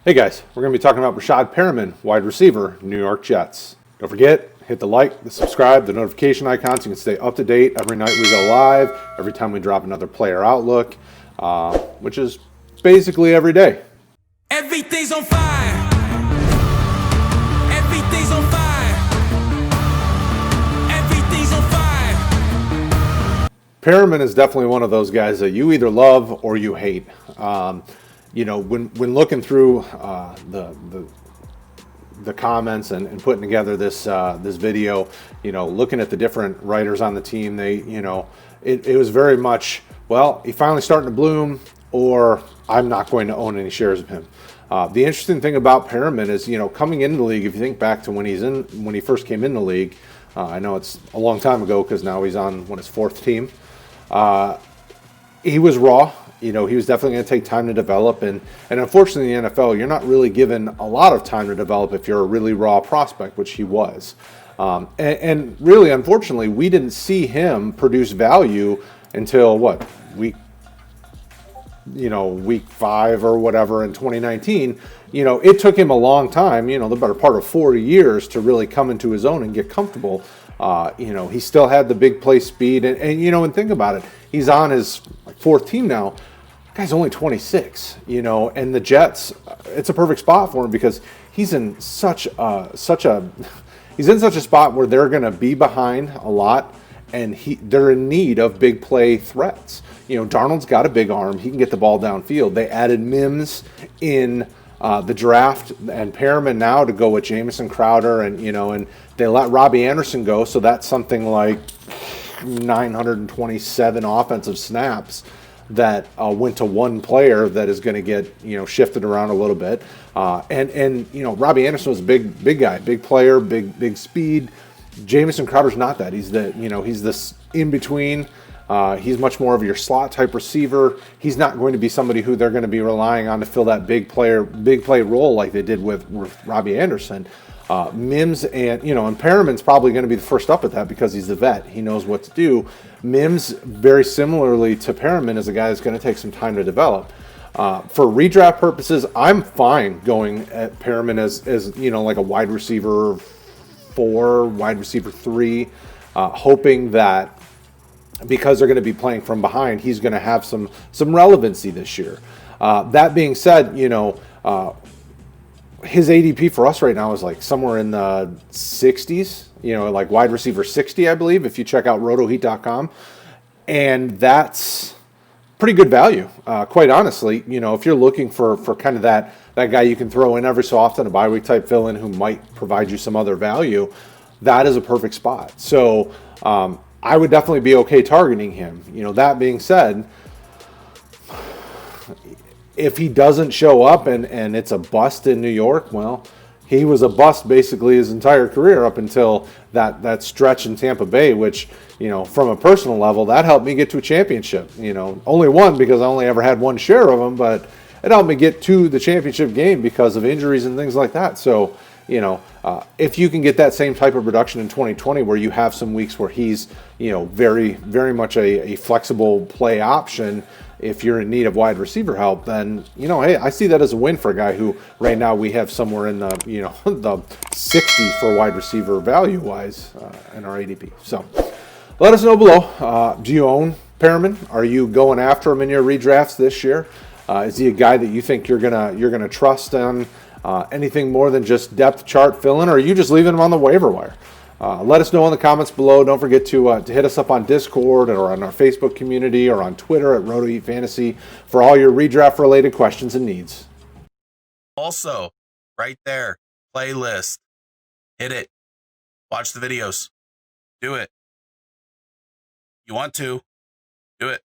Hey guys, we're going to be talking about Breshad Perriman, wide receiver, New York Jets. Don't forget, hit the like, the subscribe, the notification icons so you can stay up to date every night we go live, every time we drop another player outlook, which is basically every day. Everything's on fire. Everything's on fire. Everything's on fire. Perriman is definitely one of those guys that you either love or you hate. When looking through the comments and putting together this video, looking at the different writers on the team, it was very much, well, he finally starting to bloom, or I'm not going to own any shares of him. The interesting thing about Perriman is, coming into the league, if you think back to when he first came in the league, I know it's a long time ago because now he's on his fourth team. He was raw. He was definitely going to take time to develop. And unfortunately, in the NFL, you're not really given a lot of time to develop if you're a really raw prospect, which he was. And really, unfortunately, we didn't see him produce value until, week 5 or whatever in 2019. It took him a long time, the better part of 4 years to really come into his own and get comfortable. He still had the big play speed. And think about it. He's on his fourth team now. Guy's only 26, and the Jets, it's a perfect spot for him because he's in such a spot where they're going to be behind a lot, and they're in need of big play threats. Darnold's got a big arm; he can get the ball downfield. They added Mims in the draft and Perriman now to go with Jameis Crowder, and they let Robbie Anderson go, so that's something like 927 offensive snaps that went to one player that is going to get shifted around a little bit. Robbie Anderson was a big guy, big player, big speed. Jamison Crowder's not that. He's he's this in between. He's much more of your slot type receiver. He's not going to be somebody who they're going to be relying on to fill that big play role like they did with Robbie Anderson. Mims and Perriman's probably going to be the first up at that because he's the vet. He knows what to do. Mims, very similarly to Perriman, is a guy that's going to take some time to develop. For redraft purposes, I'm fine going at Perriman as like a wide receiver 4, wide receiver 3, hoping that because they're going to be playing from behind, he's going to have some relevancy this year. That being said, his ADP for us right now is like somewhere in the 60s, like wide receiver 60, I believe, if you check out RotoHeat.com. And that's pretty good value, quite honestly. If you're looking for kind of that guy you can throw in every so often, a bye week type fill-in who might provide you some other value, that is a perfect spot. So I would definitely be okay targeting him. That being said, if he doesn't show up and it's a bust in New York, well, he was a bust basically his entire career up until that stretch in Tampa Bay, which, from a personal level, that helped me get to a championship. Only one because I only ever had one share of him, but it helped me get to the championship game because of injuries and things like that. So, if you can get that same type of production in 2020 where you have some weeks where he's, very, very much a flexible play option, if you're in need of wide receiver help, then, hey, I see that as a win for a guy who right now we have somewhere in the, the 60s for wide receiver value-wise in our ADP. So let us know below. Do you own Perriman? Are you going after him in your redrafts this year? Is he a guy that you think you're gonna trust on anything more than just depth chart fill-in, or are you just leaving him on the waiver wire? Let us know in the comments below. Don't forget to hit us up on Discord or on our Facebook community or on Twitter at RotoHeat Fantasy for all your redraft-related questions and needs. Also, right there, playlist. Hit it. Watch the videos. Do it. You want to. Do it.